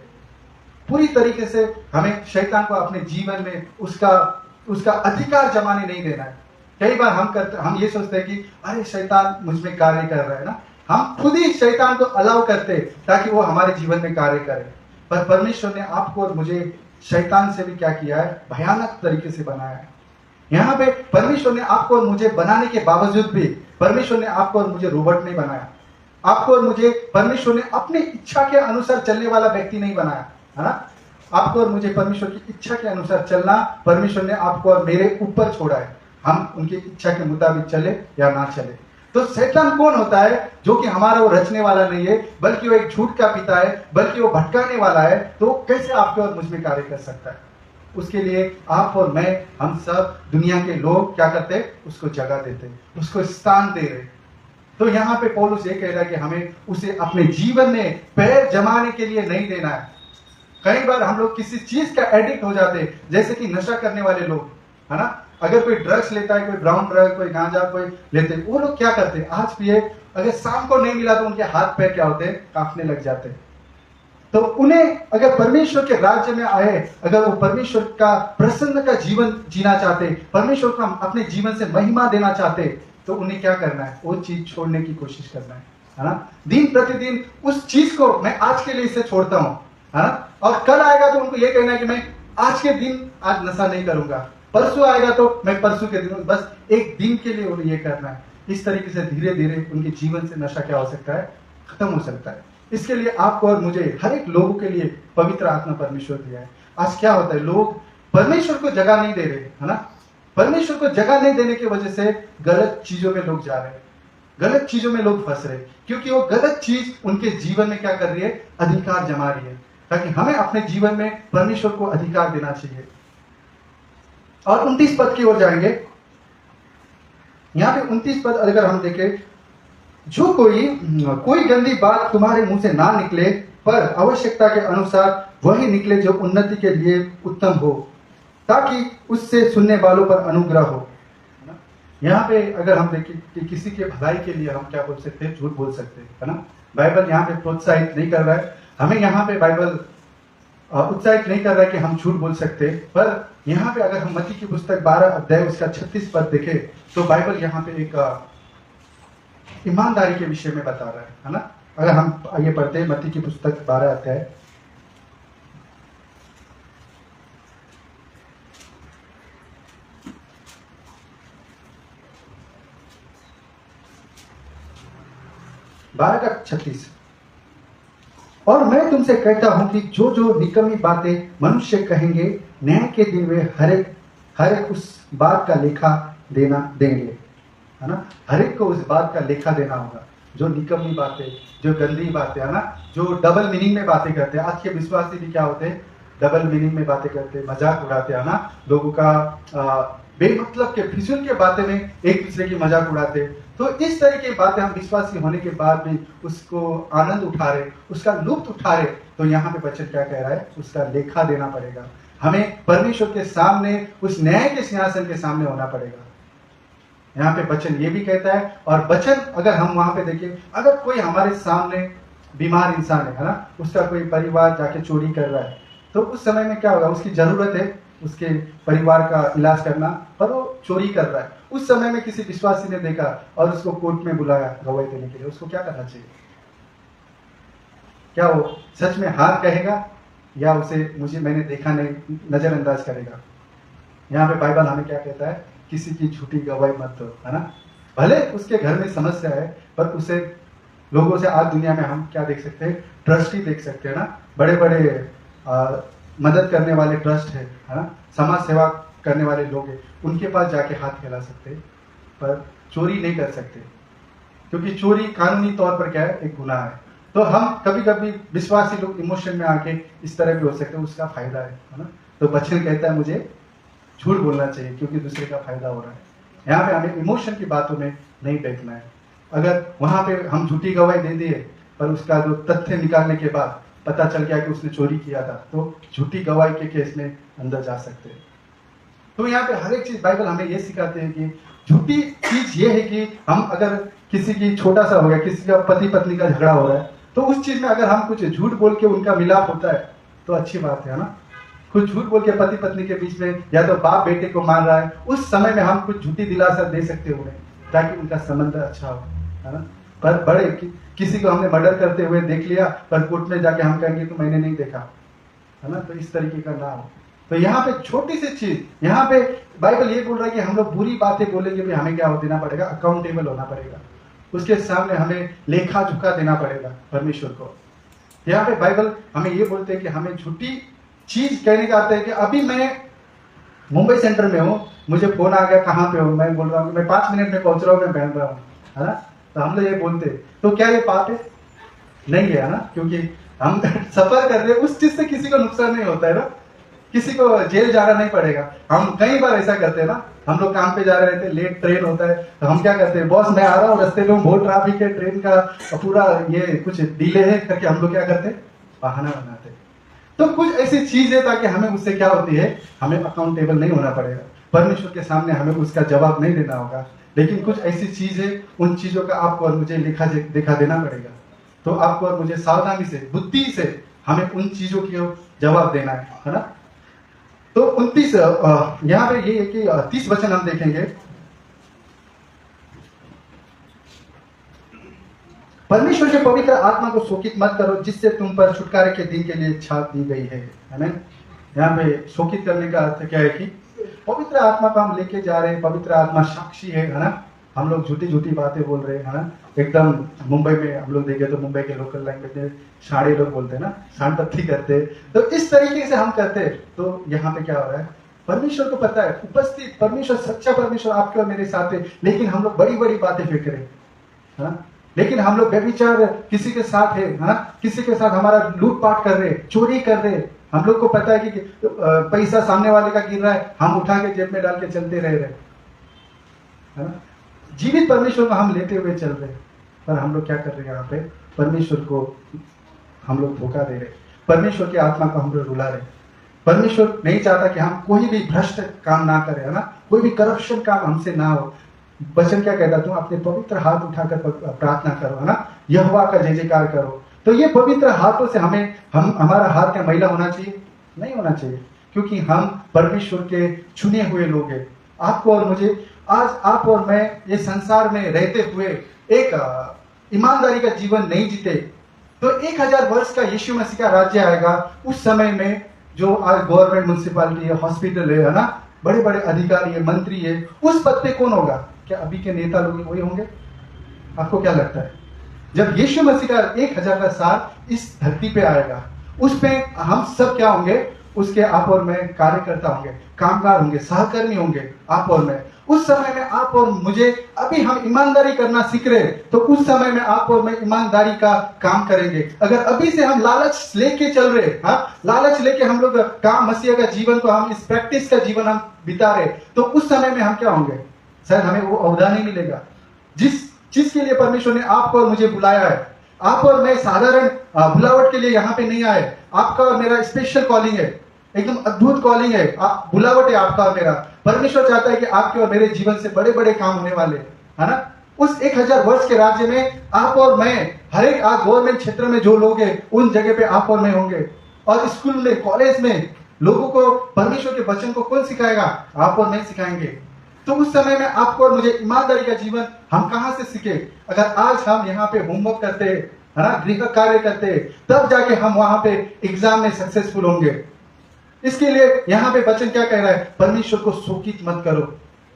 पूरी तरीके से हमें शैतान को अपने जीवन में उसका अधिकार जमाने नहीं देना है। कई बार हम ये सोचते हैं कि अरे शैतान मुझ में कार्य कर रहा है ना, हम खुद ही शैतान को अलाउ करते ताकि वो हमारे जीवन में कार्य करे। पर परमेश्वर ने आपको और मुझे शैतान से भी क्या किया है, भयानक तरीके से बनाया है। यहाँ पे परमेश्वर ने आपको और मुझे बनाने के बावजूद भी परमेश्वर ने आपको और मुझे रोबोट नहीं बनाया। आपको और मुझे परमेश्वर ने अपनी इच्छा के अनुसार चलने वाला व्यक्ति नहीं बनाया, है ना। आपको और मुझे परमेश्वर की इच्छा के अनुसार चलना परमेश्वर ने आपको और मेरे ऊपर छोड़ा है, हम उनकी इच्छा के मुताबिक चले या ना चले। तो शैतान कौन होता है, जो कि हमारा वो रचने वाला नहीं है, बल्कि वो एक झूठ का पिता है, बल्कि वो भटकाने वाला है। तो कैसे आपके और मुझ में कार्य कर सकता है? उसके लिए आप और मैं, हम सब दुनिया के लोग क्या करते हैं, उसको जगह देते, उसको स्थान दे रहे। तो यहाँ पे पौलुस ये कह रहा है कि हमें उसे अपने जीवन में पैर जमाने के लिए नहीं देना है। कई बार हम लोग किसी चीज का एडिक्ट हो जाते हैं, जैसे कि नशा करने वाले लोग, है ना। अगर कोई ड्रग्स लेता है, कोई ब्राउन ड्रग, कोई गांजा, कोई लेते हैं, वो लोग क्या करते हैं, आज पिए, अगर शाम को नहीं मिला तो उनके हाथ पैर क्या होते हैं, कांपने लग जाते हैं। तो उन्हें अगर परमेश्वर के राज्य में आए, अगर वो परमेश्वर का प्रसन्न का जीवन जीना चाहते, परमेश्वर को अपने जीवन से महिमा देना चाहते, तो उन्हें क्या करना है, वो चीज छोड़ने की कोशिश करना है ना। दिन प्रतिदिन उस चीज को मैं आज के लिए इसे छोड़ता हूं, है ना। और कल आएगा तो उनको ये कहना है कि मैं आज के दिन आज नशा नहीं करूंगा, परसों आएगा तो मैं परसों के दिन, बस एक दिन के लिए उन्हें ये करना है। इस तरीके से धीरे धीरे उनके जीवन से नशा क्या हो सकता है, खत्म हो सकता है। इसके लिए आपको और मुझे, हर एक लोगों के लिए पवित्र आत्मा परमेश्वर दिया है। आज क्या होता है, लोग परमेश्वर को जगह नहीं दे रहे, है ना। परमेश्वर को जगह नहीं देने की वजह से गलत चीजों में लोग जा रहे हैं, गलत चीजों में लोग फंस रहे हैं, क्योंकि वो गलत चीज उनके जीवन में क्या कर रही है, अधिकार जमा रही है। ताकि हमें अपने जीवन में परमेश्वर को अधिकार देना चाहिए। और 29 पद की ओर जाएंगे। यहां पे 29 पद अगर हम देखें, जो कोई गंदी बात तुम्हारे मुंह से ना निकले, पर आवश्यकता के अनुसार वही निकले जो उन्नति के लिए उत्तम हो, ताकि उससे सुनने वालों पर अनुग्रह हो। यहाँ पे अगर हम देखें कि किसी के भलाई के लिए हम क्या बोल सकते हैं, झूठ बोल सकते हैं, है ना। बाइबल यहाँ पे प्रोत्साहित नहीं कर रहा है हमें, यहाँ पे बाइबल उत्साहित नहीं कर रहा है कि हम झूठ बोल सकते। पर यहाँ पे अगर हम मत्ती की पुस्तक 12 अध्याय उसका 36 पद देखें, तो बाइबल यहाँ पे एक ईमानदारी के विषय में बता रहा है ना। अगर हम आइए पढ़ते हैं मत्ती की पुस्तक 12 अध्याय, बारह का 36। और मैं तुमसे कहता हूं कि जो जो निकम्मी बातें मनुष्य कहेंगे, न्याय के दिन वे हर एक उस बात का लेखा देंगे, है ना। हर एक को उस बात का लेखा देना होगा। जो निकम्मी बातें, जो गंदी बातें, है ना, जो डबल मीनिंग में बातें करते हैं। आज के विश्वासी भी क्या होते हैं, डबल मीनिंग में बातें करते हैं, मजाक उड़ाते हैं, ना। लोगों का बेमतलब के फिजूल के बातें में एक दूसरे की मजाक उड़ाते हैं। तो इस तरह की बातें हम विश्वासी होने के बाद भी उसको आनंद उठा रहे, उसका लुत्फ उठा रहे, तो यहाँ पे वचन क्या कह रहा है, उसका लेखा देना पड़ेगा। हमें परमेश्वर के सामने, उस न्याय के सिंहासन के सामने होना पड़ेगा। यहाँ पे वचन ये भी कहता है। और वचन अगर हम वहां पे देखें, अगर कोई हमारे सामने बीमार इंसान है ना, उसका कोई परिवार जाके चोरी कर रहा है, तो उस समय में क्या होगा, उसकी जरूरत है उसके परिवार का इलाज करना, पर वो चोरी कर रहा है। उस समय में किसी विश्वासी ने देखा और उसको कोर्ट में बुलाया गवाही देने के लिए, उसको क्या करना चाहिए? क्या वो सच में हार कहेगा या उसे मैंने देखा नहीं नजरअंदाज करेगा? यहाँ पे बाइबल हमें क्या कहता है, किसी की झूठी गवाही मत दो, है ना। भले उसके घर में समस्या है, पर उसे लोगों से, आज दुनिया में हम क्या देख सकते हैं, ट्रस्टी देख सकते हैं ना। बड़े बड़े मदद करने वाले ट्रस्ट है ना, समाज सेवा करने वाले लोग हैं, उनके पास जाके हाथ फैला सकते हैं, पर चोरी नहीं कर सकते, क्योंकि चोरी कानूनी तौर पर क्या है, एक गुनाह है। तो हम कभी कभी विश्वासी लोग इमोशन में आके इस तरह भी हो सकते हैं, उसका फायदा है ना। तो वचन कहता है मुझे झूठ बोलना चाहिए, क्योंकि दूसरे का फायदा हो रहा है। यहाँ पे हमें इमोशन की बातों में नहीं बैठना है। अगर वहां पे हम झूठी गवाही दे दिए, पर उसका जो तथ्य निकालने के बाद पता चल गया कि उसने चोरी किया था, तो झूठी गवाही के केस में अंदर जा सकते हैं। तो यहाँ पे हर एक चीज बाइबल हमें ये सिखाते हैं कि झूठी चीज ये है कि हम अगर किसी की छोटा सा हो गया, किसी का पति पत्नी का झगड़ा हो रहा है, तो उस चीज में अगर हम कुछ झूठ बोल के उनका मिलाप होता है तो अच्छी बात है ना। कुछ झूठ बोल के पति पत्नी के बीच में, या तो बाप बेटे को मान रहा है, उस समय में हम कुछ झूठी दिलासा दे सकते हैं उन्हें, ताकि उनका संबंध अच्छा हो, है ना। पर बड़े किसी को हमने मर्डर करते हुए देख लिया, पर कोर्ट में जाके हम कहेंगे तो मैंने नहीं देखा, है ना। तो इस तरीके का ना हो। तो यहाँ पे छोटी सी चीज, यहाँ पे बाइबल ये बोल रहा है कि हम लोग बुरी बातें बोलेंगे भी, हमें क्या देना पड़ेगा, अकाउंटेबल होना पड़ेगा, उसके सामने हमें लेखा झुका देना पड़ेगा परमेश्वर को। यहाँ पे बाइबल हमें ये बोलते हैं कि हमें झूठी चीज कहने का अर्थ है कि अभी मैं मुंबई सेंटर में हूँ, मुझे फोन आ गया, कहाँ पे हूँ, मैं बोल रहा हूँ मैं 5 मिनट में पहुंच रहा हूँ, मैं पहन रहा हूँ, है ना। तो हम लोग ये बोलते, तो क्या ये पाप है? नहीं है ना, क्योंकि हम सफर कर रहे हैं, उस चीज से किसी को नुकसान नहीं होता है ना, किसी को जेल जाना नहीं पड़ेगा। हम कई बार ऐसा करते हैं ना, हम लोग काम पे जा रहे थे, लेट ट्रेन होता है, तो हम क्या करते हैं, बॉस मैं आ रहा हूँ, रास्ते में बहुत ट्रैफिक है, ट्रेन का पूरा ये कुछ डिले है करके हम लोग क्या करते हैं, बहाना बनाते हैं। तो कुछ ऐसी चीज है ताकि हमें उससे क्या होती है, हमें अकाउंटेबल नहीं होना पड़ेगा, परमेश्वर के सामने हमें उसका जवाब नहीं देना होगा। लेकिन कुछ ऐसी चीज है, उन चीजों का आपको और मुझे देखा देना पड़ेगा। तो आपको और मुझे सावधानी से, बुद्धि से हमें उन चीजों की जवाब देना है ना। तो 29 यहाँ पे ये है कि 30 वचन हम देखेंगे। परमेश्वर के पवित्र आत्मा को शोकित मत करो, जिससे तुम पर छुटकारे के दिन के लिए छाप दी गई है ना। यहाँ पे शोकित करने का अर्थ क्या है कि पवित्र आत्मा को हम लेके जा रहे हैं, पवित्र आत्मा साक्षी है ना। हम लोग झूठी झूठी बातें बोल रहे हैं ना, एकदम मुंबई में हम लोग देखे तो मुंबई के लोकल लैंग्वेज में साढ़े लोग बोलते हैं ना, सांडपत्ती करते हैं, तो इस तरीके से हम करते हैं। तो यहाँ पे क्या हो रहा है, परमेश्वर को पता है उपस्थित परमेश्वर, सच्चा परमेश्वर आपके और मेरे साथ है, लेकिन हम लोग बड़ी बड़ी बातें फेंक रहे हैं, लेकिन हम लोग व्यभिचार किसी के साथ है ना, किसी के साथ हमारा लूटपाट कर रहे, चोरी कर रहे। हम लोग को पता है कि पैसा सामने वाले का गिर रहा है, हम उठा के जेब में डाल के चलते रह रहे, है ना। जीवित परमेश्वर को हम लेते हुए चल रहे, पर हम लोग क्या कर रहे हैं, यहाँ पे परमेश्वर को हम लोग धोखा दे रहे, परमेश्वर की आत्मा को हम लोग रुला रहे। परमेश्वर नहीं चाहता कि हम कोई भी भ्रष्ट काम ना करें, है ना, कोई भी करप्शन काम हमसे ना हो। वचन क्या कहता, तुम अपने पवित्र हाथ उठाकर प्रार्थना करो, है ना, यहोवा का जय जयकार करो। तो ये पवित्र हाथों से हमारा हाथ क्या मैला होना चाहिए? नहीं होना चाहिए, क्योंकि हम परमेश्वर के चुने हुए लोग हैं। आपको और मुझे, आज आप और मैं ये संसार में रहते हुए एक ईमानदारी का जीवन नहीं जीते, तो 1000 वर्ष का यीशु मसीह का राज्य आएगा। उस समय में जो आज गवर्नमेंट, म्युनिसिपालिटी है, हॉस्पिटल है ना, बड़े बड़े अधिकारी है, मंत्री है, उस पद पे कौन होगा? क्या अभी के नेता लोग वही होंगे? आपको क्या लगता है? जब यीशु मसीह का 1000 का साल इस धरती पे आएगा, उस पे हम सब क्या होंगे? उसके आप और मैं कार्यकर्ता होंगे, कामगार होंगे, सहकर्मी होंगे, आप और मैं। उस समय में आप और मुझे, अभी हम ईमानदारी करना सीख रहे, तो उस समय में आप और मैं ईमानदारी का काम करेंगे। अगर अभी से हम लालच लेके चल रहे, लालच लेके हम लोग काम मसीह का जीवन को, हम इस प्रैक्टिस का जीवन हम बिता रहे, तो उस समय में हम क्या होंगे? शायद हमें वो अवधा नहीं मिलेगा जिस चीज के लिए परमेश्वर ने आपको और मुझे बुलाया है। आप और मैं साधारण बुलावट के लिए यहाँ पे नहीं आए, आपका और मेरा स्पेशल कॉलिंग है, एकदम अद्भुत कॉलिंग है, आप बुलावट है आपका और मेरा। परमेश्वर चाहता है कि आपके और मेरे जीवन से बड़े बड़े काम होने वाले, है ना। उस 1000 वर्ष के राज्य में आप और मैं, हर एक गवर्नमेंट क्षेत्र में जो लोग हैं, उन जगह पे आप और मैं होंगे। और स्कूल में, कॉलेज में लोगों को परमेश्वर के वचन को कौन सिखाएगा? आप और मैं सिखाएंगे। तो उस समय में आपको और मुझे ईमानदारी का जीवन हम कहां से सीखे? अगर आज हम यहाँ पे होमवर्क करते, है ना, गृह कार्य करते, तब जाके हम वहां पे एग्जाम में सक्सेसफुल होंगे। इसके लिए यहाँ पे वचन क्या कह रहा है? परमेश्वर को शोकित मत करो,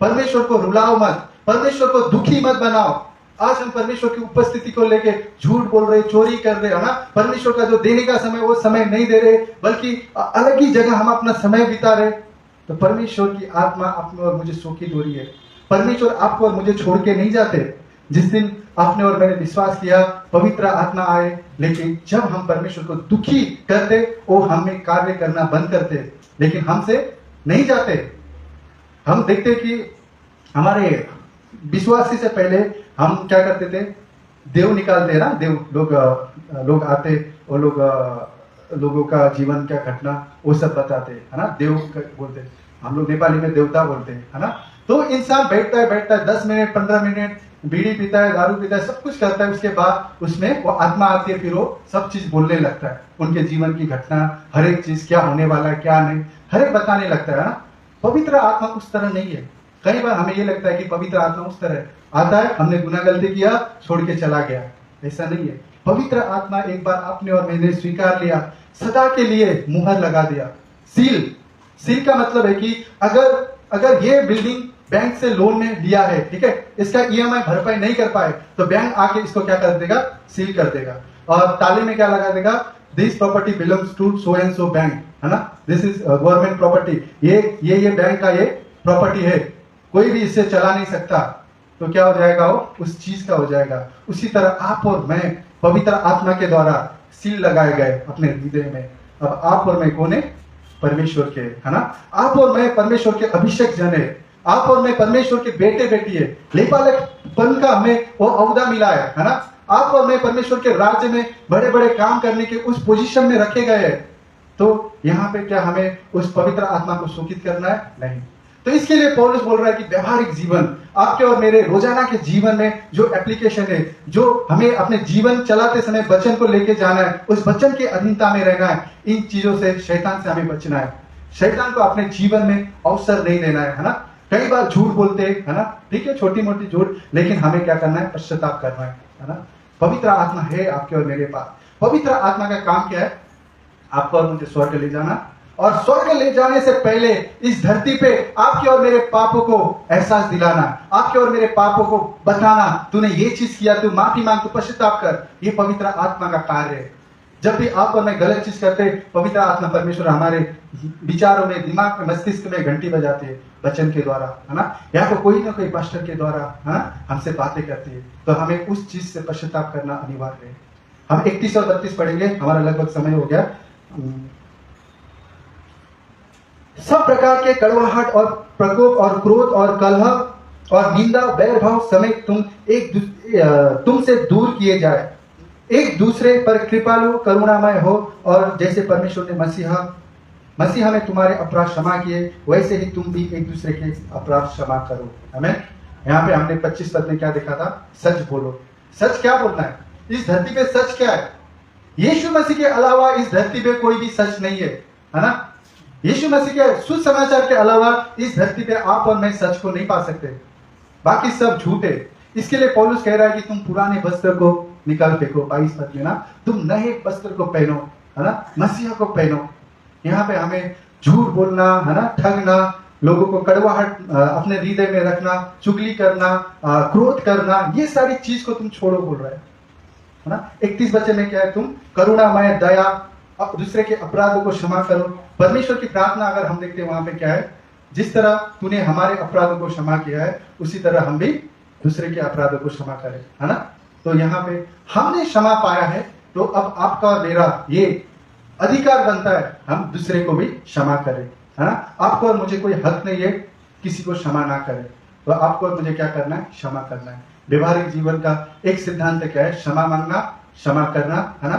परमेश्वर को रुलाओ मत, परमेश्वर को दुखी मत बनाओ। आज हम परमेश्वर की उपस्थिति को लेके झूठ बोल रहे, चोरी कर रहे, है ना। परमेश्वर का जो देने का समय, वो समय नहीं दे रहे, बल्कि अलग ही जगह हम अपना समय बिता रहे। तो परमेश्वर की आत्मा आपने और मुझे शोकित हो रही है। परमेश्वर आपको और मुझे छोड़ के नहीं जाते। जिस दिन आपने और मैंने विश्वास किया, पवित्र आत्मा आए, लेकिन जब हम परमेश्वर को दुखी करते, वो हमें कार्य करना बंद करते, लेकिन हमसे नहीं जाते। हम देखते कि हमारे विश्वासी से पहले हम क्या करते थे? देव निकालते हैं ना, देव लोग आते, वो लोगों का जीवन क्या घटना, वो सब बताते, है ना, देव बोलते। हम लोग नेपाली में देवता बोलते हैं, है ना। तो इंसान बैठता है 10 मिनट 15 मिनट, बीड़ी पीता है, दारू पीता है, सब कुछ करता है। उसके बाद उसमें वो आत्मा आती है, फिर वो सब चीज बोलने लगता है, उनके जीवन की घटना, हर एक चीज क्या होने वाला है, क्या नहीं, हर एक बताने लगता है ना। पवित्र आत्मा उस तरह नहीं है। कई बार हमें ये लगता है कि पवित्र आत्मा उस तरह आता है, हमने गुनाह गलती किया, छोड़ के चला गया। ऐसा नहीं है। पवित्र आत्मा एक बार आपने और मैंने स्वीकार लिया, सदा के लिए मुहर लगा दिया। सील का मतलब है कि अगर ये बिल्डिंग बैंक से लोन में लिया है, ठीक है, इसका ईएमआई भरपाई नहीं कर पाए, तो बैंक आके इसको क्या कर देगा? सील कर देगा। और ताले में क्या लगा देगा? This property belongs to so and so bank, है ना, दिस इज गवर्नमेंट प्रॉपर्टी, ये बैंक का ये प्रॉपर्टी है, कोई भी इससे चला नहीं सकता। तो क्या हो जाएगा? वो उस चीज का हो जाएगा। उसी तरह आप और मैं पवित्र आत्मा के द्वारा सील लगाए गए अपने हृदय में। अब आप और मैं कौन है? परमेश्वर के, है ना। आप और मैं परमेश्वर के अभिषेक जन है। आप और मैं परमेश्वर के बेटे बेटी है, लेपालकपन का हमें वो औहदा मिला है ना। आप और मैं परमेश्वर के राज्य में बड़े बड़े काम करने के उस पोजीशन में रखे गए हैं। तो यहाँ पे क्या हमें उस पवित्र आत्मा को सूचित करना है? नहीं। तो इसके लिए पौलुस बोल रहा है कि व्यवहारिक जीवन, आपके और मेरे रोजाना के जीवन में जो एप्लीकेशन है, जो हमें अपने जीवन चलाते समय वचन को लेके जाना है, उस वचन के अधीनता में रहना है। इन चीजों से, शैतान से हमें बचना है। शैतान को अपने जीवन में अवसर नहीं देना है ना। कई बार झूठ बोलते हैं, है ना, ठीक है, छोटी मोटी झूठ, लेकिन हमें क्या करना है? पश्चाताप करना है ना। पवित्र आत्मा है आपके और मेरे पास। पवित्र आत्मा का काम क्या है? आपको और मुझे स्वर्ग ले जाना, और स्वर्ग ले जाने से पहले इस धरती पे आपके और मेरे पापों को एहसास दिलाना, आपके और मेरे पापों को बताना, तूने ये चीज किया, तू माफी मांग, तू पश्चाताप कर। ये पवित्र आत्मा का कार्य है। जब भी आप और मैं गलत चीज करते, पवित्र आत्मा परमेश्वर हमारे विचारों में, दिमाग में, मस्तिष्क में घंटी बजाती है वचन के द्वारा, है ना, या तो कोई ना कोई पास्टर के द्वारा, है ना, हमसे बातें करती है। तो हमें उस चीज से पश्चाताप करना अनिवार्य है। हम 31 और 32 पढ़ेंगे, हमारा लगभग समय हो गया। सब प्रकार के कड़वाहट और प्रकोप और क्रोध और कलह और निंदा, बैर भाव समेत तुमसे दूर किए जाए। एक दूसरे पर कृपालु करुणामय हो, और जैसे परमेश्वर ने मसीहा में तुम्हारे अपराध क्षमा किए, वैसे ही तुम भी एक दूसरे के अपराध क्षमा करो। हमें यहाँ पे हमने 25 पद में क्या देखा था? सच बोलो। सच क्या बोलना है? इस धरती पे सच क्या है? यीशु मसीह के अलावा इस धरती पे कोई भी सच नहीं है ना। यीशु मसीह के सुसमाचार के अलावा इस धरती पे आप और मैं सच को नहीं पा सकते, बाकी सब झूठ है। इसके लिए पौलुस कह रहा है कि तुम पुराने वस्त्र को निकाल फेंको। 22 पद में ना, तुम नए वस्त्र को पहनो, है ना, मसीहा को पहनो। यहाँ पे हमें झूठ बोलना, है ना, ठगना, लोगों को कड़वाहट अपने हृदय में रखना, चुगली करना, क्रोध करना, ये सारी चीज को तुम छोड़ो बोल रहा है ना। 31 बच्चे में क्या है? तुम करुणामय, दया, दूसरे के अपराधों को क्षमा करो। परमेश्वर की प्रार्थना अगर हम देखते हैं वहां पे क्या है? जिस तरह तूने हमारे अपराधों को क्षमा किया है, उसी तरह हम भी दूसरे के अपराधों को क्षमा करें, है ना। तो यहाँ पे हमने क्षमा पाया है, तो अब आपका और मेरा ये अधिकार बनता है हम दूसरे को भी क्षमा करें, है ना। आपको और मुझे कोई हक नहीं है किसी को क्षमा ना करें, तो आपको और मुझे क्या करना है? क्षमा करना है। व्यवहारिक जीवन का एक सिद्धांत क्या है? क्षमा मांगना, क्षमा करना, है ना।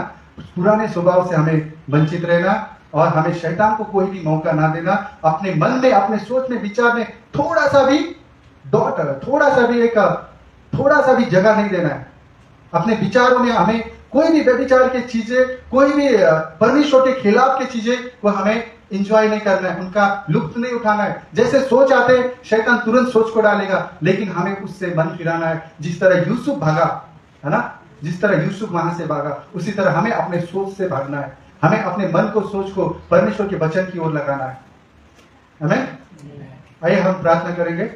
पुराने स्वभाव से हमें वंचित रहना, और हमें शैतान को कोई भी मौका ना देना। अपने मन में, अपने सोच में, विचार में थोड़ा सा भी थोड़ा सा भी जगह नहीं देना है। अपने विचारों में हमें कोई भी व्यभिचार की चीजें, कोई भी परमेश्वर के खिलाफ की चीजें को हमें इंजॉय नहीं करना है, उनका लुत्फ नहीं उठाना है। जैसे सोच आते, शैतान तुरंत सोच को डालेगा, लेकिन हमें उससे मन फिराना है। जिस तरह यूसुफ भागा, है ना, जिस तरह यूसुफ वहां से भागा, उसी तरह हमें अपने सोच से भागना है। हमें अपने मन को, सोच को परमेश्वर के वचन की ओर लगाना है। हमें आइए हम प्रार्थना करेंगे।